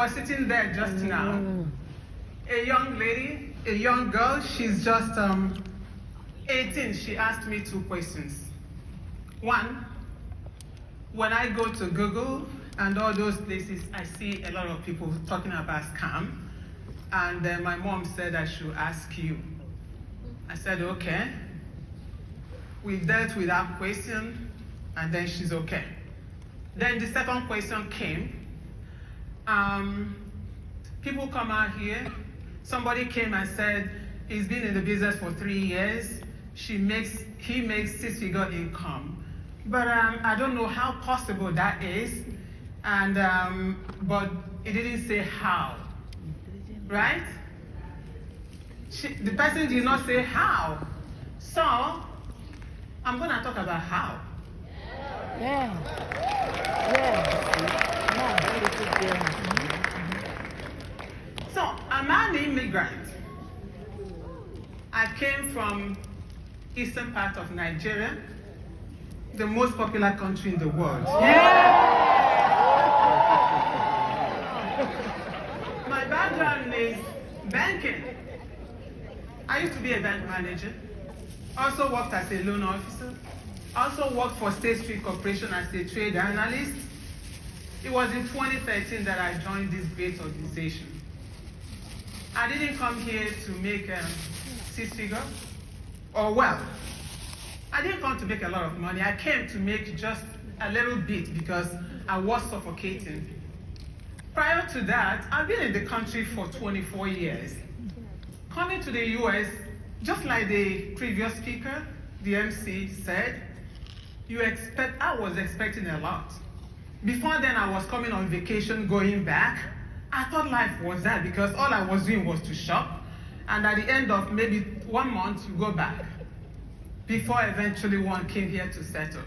was sitting there just now. A young lady, a young girl, she's just 18. She asked me 2 questions. One, when I go to Google and all those places, I see a lot of people talking about scam. And my mom said I should ask you. I said, okay. We dealt with that question, and then she's okay. Then the second question came. People come out here. Somebody came and said he's been in the business for 3 years. He makes 6-figure income, but I don't know how possible that is. And but it didn't say how, right? The person did not say how. So I'm going to talk about how. Yeah. So I'm an immigrant. I came from eastern part of Nigeria, the most popular country in the world. My background is banking. I used to be a bank manager. Also worked as a loan officer. Also worked for State Street Corporation as a trade analyst. It was in 2013 that I joined this great organization. I didn't come here to make 6-figure, or well, I didn't come to make a lot of money. I came to make just a little bit because I was suffocating. Prior to that, I've been in the country for 24 years. Coming to the US, just like the previous speaker, the MC said, I was expecting a lot. Before then, I was coming on vacation, going back. I thought life was that because all I was doing was to shop. And at the end of maybe 1 month, you go back. Before eventually one came here to settle.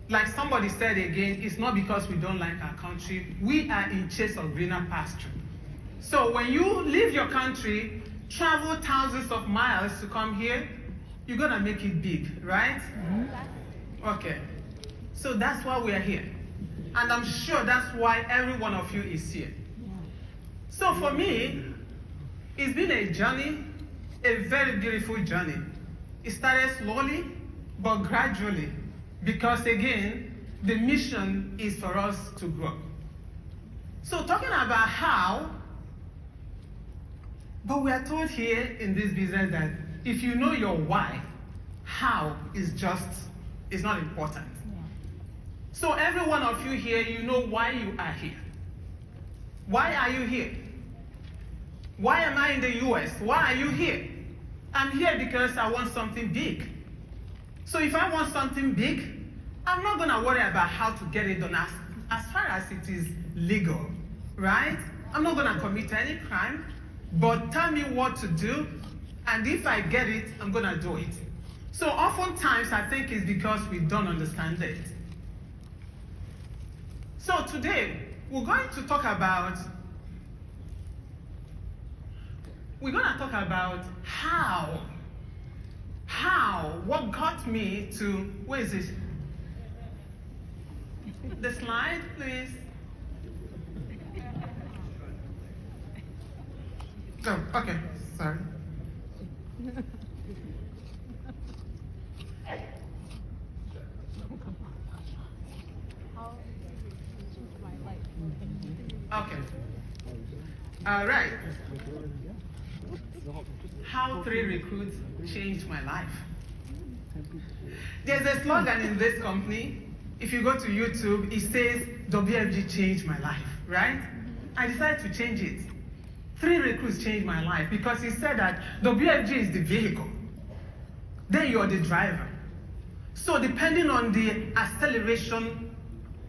Like somebody said again, it's not because we don't like our country. We are in chase of greener pasture. So when you leave your country, travel thousands of miles to come here, you're gonna make it big, right? Okay. So that's why we are here. And I'm sure that's why every one of you is here. So for me, it's been a journey, a very beautiful journey. It started slowly, but gradually. Because again, the mission is for us to grow. So talking about how, but we are told here in this business that if you know your why, how is not important. So every one of you here, you know why you are here. Why are you here? Why am I in the US? Why are you here? I'm here because I want something big. So if I want something big, I'm not going to worry about how to get it done as far as it is legal, right? I'm not going to commit any crime, but tell me what to do, and if I get it, I'm going to do it. So oftentimes, I think it's because we don't understand it. So today, we're going to talk about what got me to, where is it? The slide, please. Oh, okay, sorry. Okay. All right. How 3 recruits changed my life. There's a slogan in this company. If you go to YouTube, it says, WFG changed my life, right? I decided to change it. 3 recruits changed my life because he said that WFG is the vehicle. Then you're the driver. So depending on the acceleration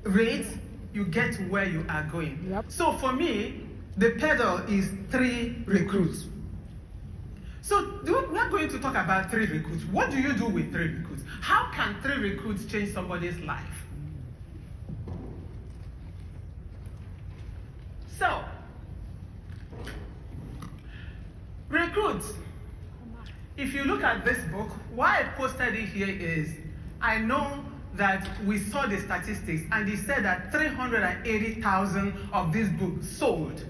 rate, you get to where you are going. Yep. So for me, the pedal is 3 recruits. So we're going to talk about 3 recruits. What do you do with 3 recruits? How can 3 recruits change somebody's life? So, recruits. If you look at this book, why I posted it here is, I know that we saw the statistics, and they said that 380,000 of these books sold.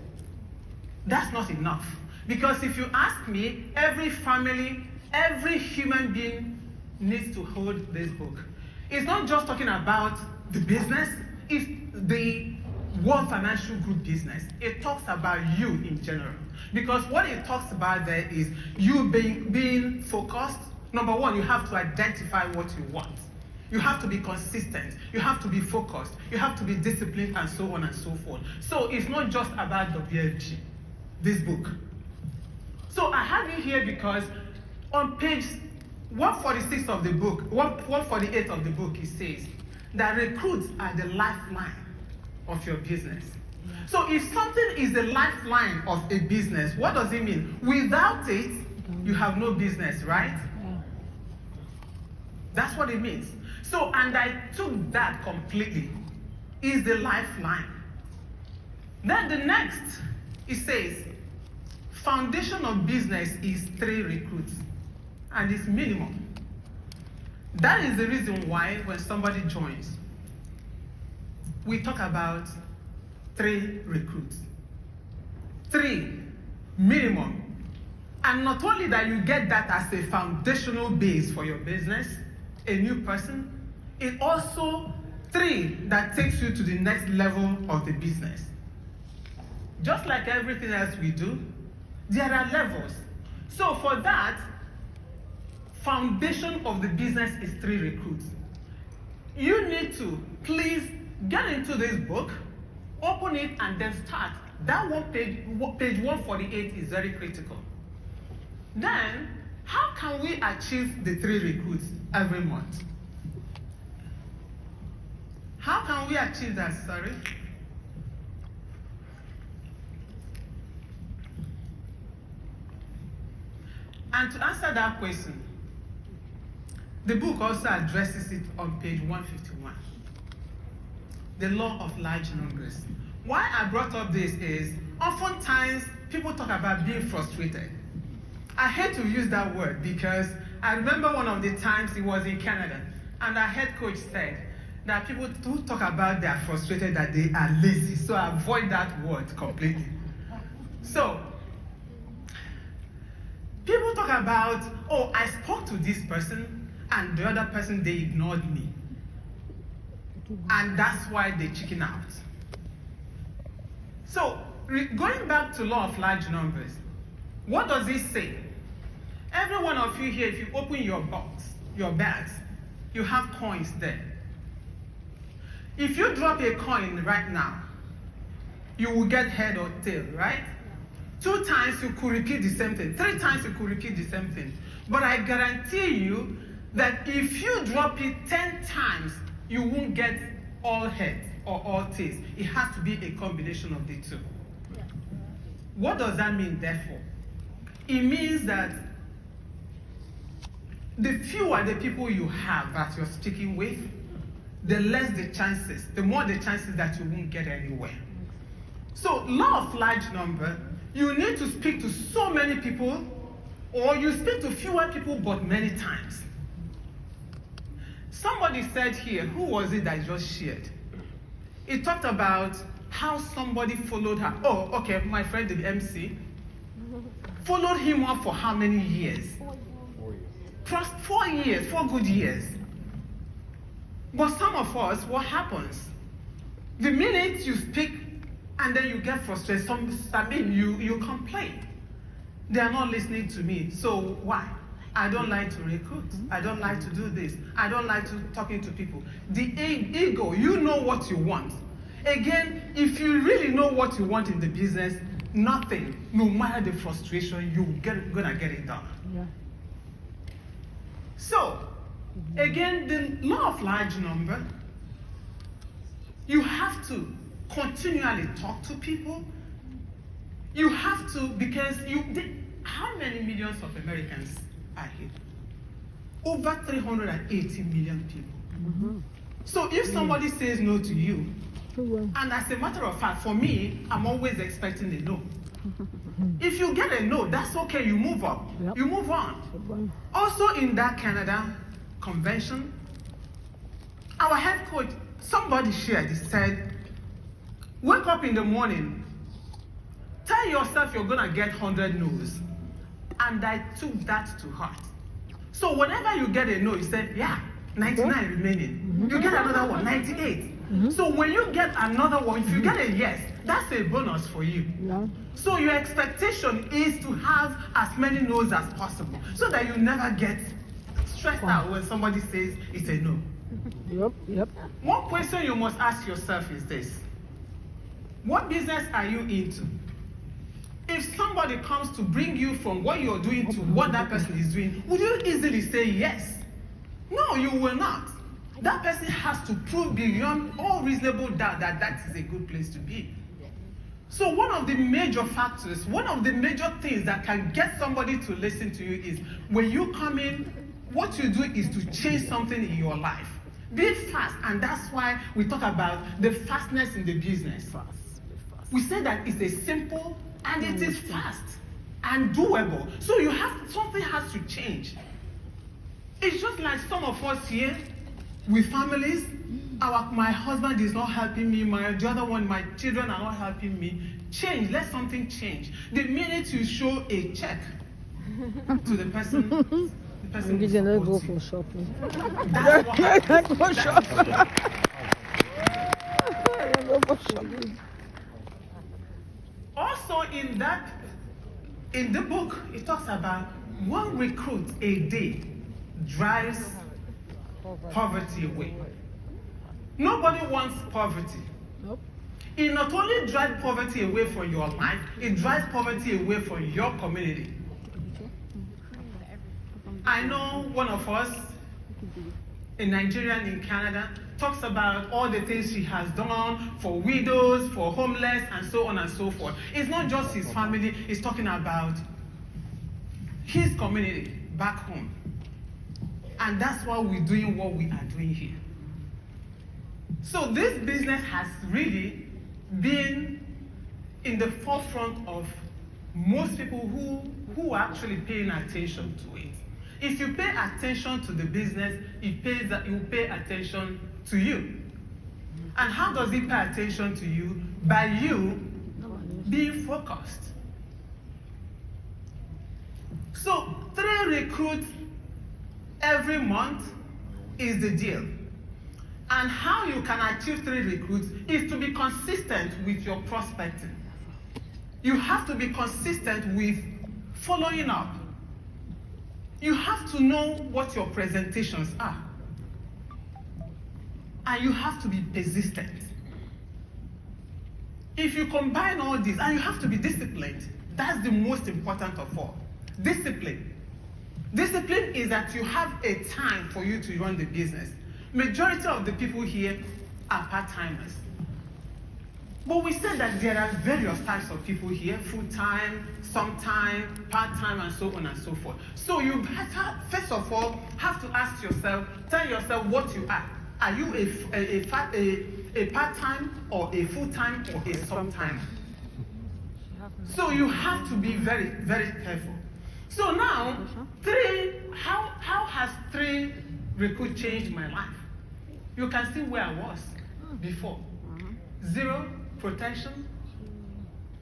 That's not enough. Because if you ask me, every family, every human being needs to hold this book. It's not just talking about the business, it's the World Financial Group business. It talks about you in general. Because what it talks about there is you being focused. Number one, you have to identify what you want. You have to be consistent. You have to be focused. You have to be disciplined, and so on and so forth. So it's not just about WFG, this book. So I have you here because on page 146 of the book, 148 of the book, it says that recruits are the lifeline of your business. So if something is the lifeline of a business, what does it mean? Without it, you have no business, right? That's what it means. So, and I took that completely. Is the lifeline. Then the next, it says, foundation of business is 3 recruits, and it's minimum. That is the reason why when somebody joins, we talk about 3 recruits. 3 minimum. And not only that you get that as a foundational base for your business, a new person, it also 3 that takes you to the next level of the business. Just like everything else we do, there are levels. So for that, foundation of the business is 3 recruits. You need to please get into this book, open it, and then start. That page 148 is very critical. Then, how can we achieve the 3 recruits every month? How can we achieve that, sorry? And to answer that question, the book also addresses it on page 151. The law of large numbers. Why I brought up this is, oftentimes people talk about being frustrated. I hate to use that word because I remember one of the times it was in Canada, and our head coach said that people do talk about they are frustrated, that they are lazy. So I avoid that word completely. So, people talk about, oh, I spoke to this person, and the other person, they ignored me. And that's why they chicken out. So, going back to law of large numbers, what does it say? Every one of you here, if you open your box, your bags, you have coins there. If you drop a coin right now, you will get head or tail, right? 2 times you could repeat the same thing. 3 times you could repeat the same thing. But I guarantee you that if you drop it 10 times, you won't get all heads or all tails. It has to be a combination of the 2. What does that mean, therefore? It means that the fewer the people you have that you're speaking with, the less the chances, the more the chances that you won't get anywhere. So, law of large number, you need to speak to so many people, or you speak to fewer people but many times. Somebody said here, who was it that just shared? It talked about how somebody followed her. Oh, okay, my friend, the MC, followed him up for how many years? 4 years, 4 good years. But some of us, what happens? The minute you speak and then you get frustrated, you complain. They are not listening to me. So why? I don't like to recruit. I don't like to do this. I don't like to talking to people. The ego, you know what you want. Again, if you really know what you want in the business, nothing, no matter the frustration, you're gonna get it done. Yeah. So, again, the law of large number, you have to continually talk to people. You have to, because how many millions of Americans are here? Over 380 million people. Mm-hmm. So if somebody says no to you, and as a matter of fact, for me, I'm always expecting a no. If you get a no, that's okay, you move up. Yep. You move on. Also in that Canada convention, Our head coach, somebody shared, he said, wake up in the morning, tell yourself you're going to get 100 no's. And I took that to heart. So whenever you get a no, you say, yeah, 99 remaining. You get another one, 98. So when you get another one, if you get a yes, that's a bonus for you. So your expectation is to have as many no's as possible so that you never get stressed out when somebody says it's a no. Yep. One question you must ask yourself is this: what business are you into? If somebody comes to bring you from what you're doing to what that person is doing, would you easily say yes? No, you will not. That person has to prove beyond all reasonable doubt that that is a good place to be. So one of the major factors, one of the major things that can get somebody to listen to you is when you come in, what you do is to change something in your life. Be fast, and that's why we talk about the fastness in the business. We say that it's a simple and it is fast and doable. So something has to change. It's just like some of us here with families. My husband is not helping me. The other one, my children are not helping me. Change. Let something change. The minute you show a check to the person, the person will go support you. for shopping. That's what happens. Go shopping. Go for shopping. Also in the book, it talks about one recruit a day drives poverty away. Nobody wants poverty. Nope. It not only drives poverty away from your life, it drives poverty away from your community. I know one of us, a Nigerian in Canada, talks about all the things she has done for widows, for homeless, and so on and so forth. It's not just his family, it's talking about his community back home. And that's why we're doing what we are doing here. So this business has really been in the forefront of most people who are actually paying attention to it. If you pay attention to the business, it will pay attention to you. And how does it pay attention to you? By you being focused. So 3 recruits every month is the deal. And how you can achieve 3 recruits is to be consistent with your prospecting. You have to be consistent with following up. You have to know what your presentations are. And you have to be persistent. If you combine all these, and you have to be disciplined, that's the most important of all. Discipline. Discipline is that you have a time for you to run the business. Majority of the people here are part-timers. But we said that there are various types of people here: full-time, sometime, part-time, and so on and so forth. So you first of all have to ask yourself, tell yourself what you are. Are you a part-time or a full-time or a sometime? So you have to be very, very careful. So now, how has 3 recruits changed my life? You can see where I was before. 0 protection,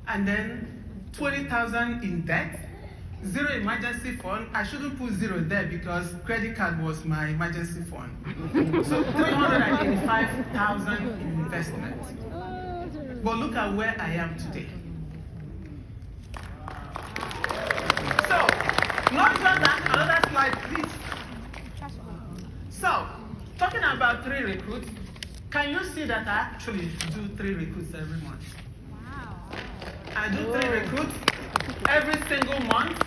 and then 20,000 in debt, 0 emergency fund. I shouldn't put 0 there because credit card was my emergency fund. So 385,000 in investment. But look at where I am today. So, not just that, another slide, please. So, talking about 3 recruits, can you see that I actually do 3 recruits every month? Wow. I do 3 recruits every single month.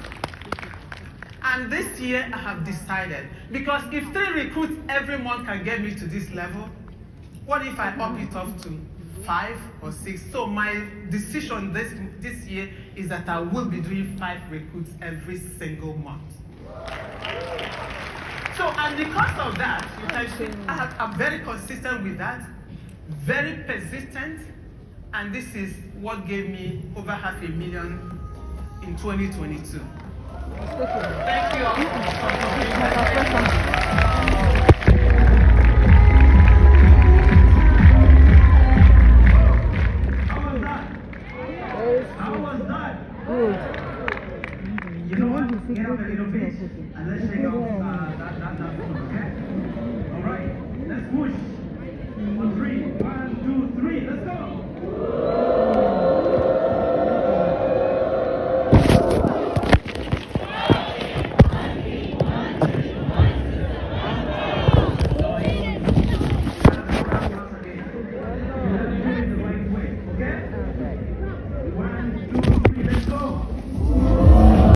And this year I have decided, because if 3 recruits every month can get me to this level, what if I up it up to 5 or 6? So my decision this year is that I will be doing 5 recruits every single month. So, and because of that, you can see I'm very consistent with that, very persistent, and this is what gave me over $500,000 in 2022. Thank you all. get up a little bit and let's shake off